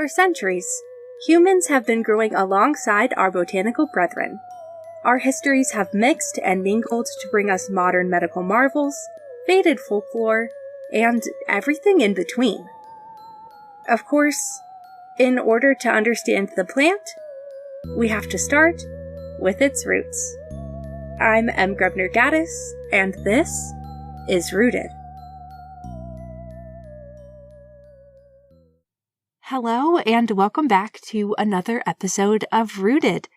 For centuries, humans have been growing alongside our botanical brethren. Our histories have mixed and mingled to bring us modern medical marvels, faded folklore, and everything in between. Of course, in order to understand the plant, we have to start with its roots. I'm M. Grebner-Gaddis, and this is Rooted. Hello, and welcome back to another episode of Rooted.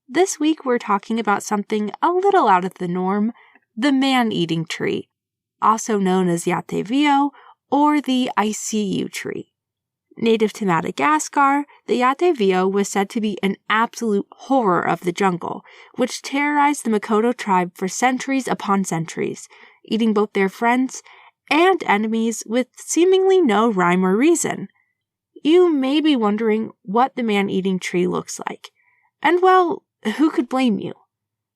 This week we're talking about something a little out of the norm, the man-eating tree, also known as Yateveo or the ICU tree. Native to Madagascar, the Yateveo was said to be an absolute horror of the jungle, which terrorized the Makoto tribe for centuries upon centuries, eating both their friends and enemies with seemingly no rhyme or reason. You may be wondering what the man-eating tree looks like. And well, who could blame you?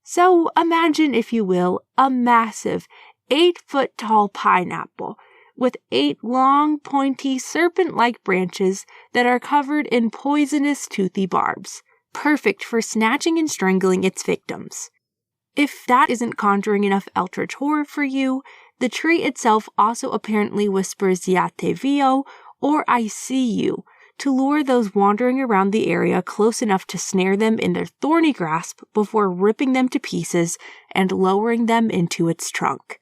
So imagine, if you will, a massive 8-foot-tall pineapple with 8 long, pointy, serpent-like branches that are covered in poisonous, toothy barbs, perfect for snatching and strangling its victims. If that isn't conjuring enough eldritch horror for you, the tree itself also apparently whispers Yateveo, or I see you, to lure those wandering around the area close enough to snare them in their thorny grasp before ripping them to pieces and lowering them into its trunk.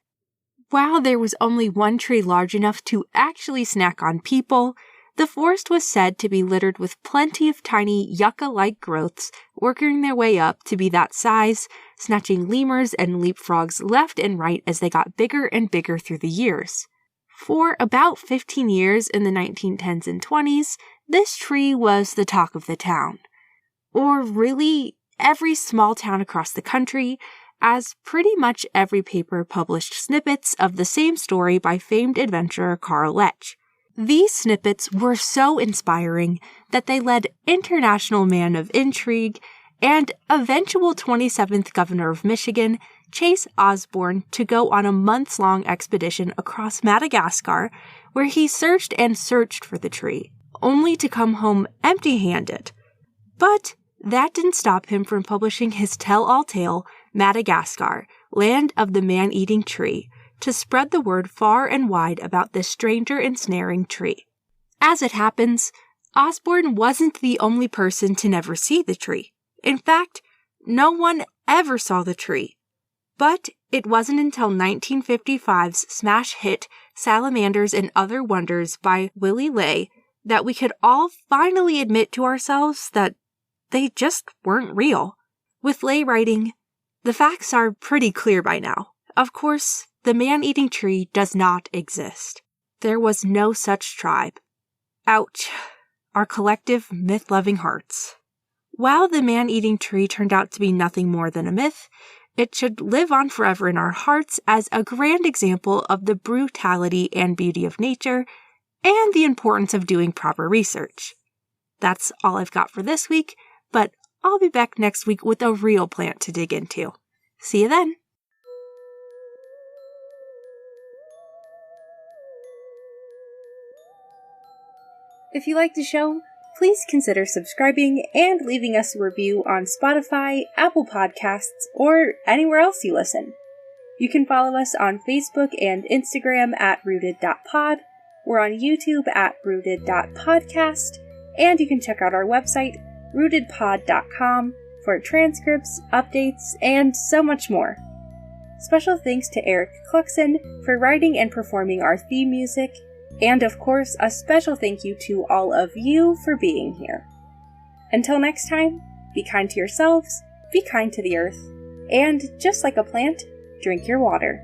While there was only one tree large enough to actually snack on people, the forest was said to be littered with plenty of tiny yucca-like growths working their way up to be that size, snatching lemurs and leapfrogs left and right as they got bigger and bigger through the years. For about 15 years in the 1910s and 20s, this tree was the talk of the town. Or really, every small town across the country, as pretty much every paper published snippets of the same story by famed adventurer Carl Lech. These snippets were so inspiring that they led international man of intrigue and eventual 27th governor of Michigan, Chase Osborne, to go on a months-long expedition across Madagascar where he searched and searched for the tree, only to come home empty-handed. But that didn't stop him from publishing his tell-all tale, Madagascar, Land of the Man-Eating Tree, to spread the word far and wide about this stranger ensnaring tree. As it happens, Osborne wasn't the only person to never see the tree. In fact, no one ever saw the tree. But it wasn't until 1955's smash hit Salamanders and Other Wonders by Willy Ley that we could all finally admit to ourselves that they just weren't real. With Ley writing, "The facts are pretty clear by now. Of course, the man-eating tree does not exist. There was no such tribe." Ouch. Our collective myth-loving hearts. While the man-eating tree turned out to be nothing more than a myth, it should live on forever in our hearts as a grand example of the brutality and beauty of nature and the importance of doing proper research. That's all I've got for this week, but I'll be back next week with a real plant to dig into. See you then! If you like the show, please consider subscribing and leaving us a review on Spotify, Apple Podcasts, or anywhere else you listen. You can follow us on Facebook and Instagram at rooted.pod. We're on YouTube at rooted.podcast, and you can check out our website, rootedpod.com, for transcripts, updates, and so much more. Special thanks to Eric Cluxon for writing and performing our theme music, and of course, a special thank you to all of you for being here. Until next time, be kind to yourselves, be kind to the earth, and just like a plant, drink your water.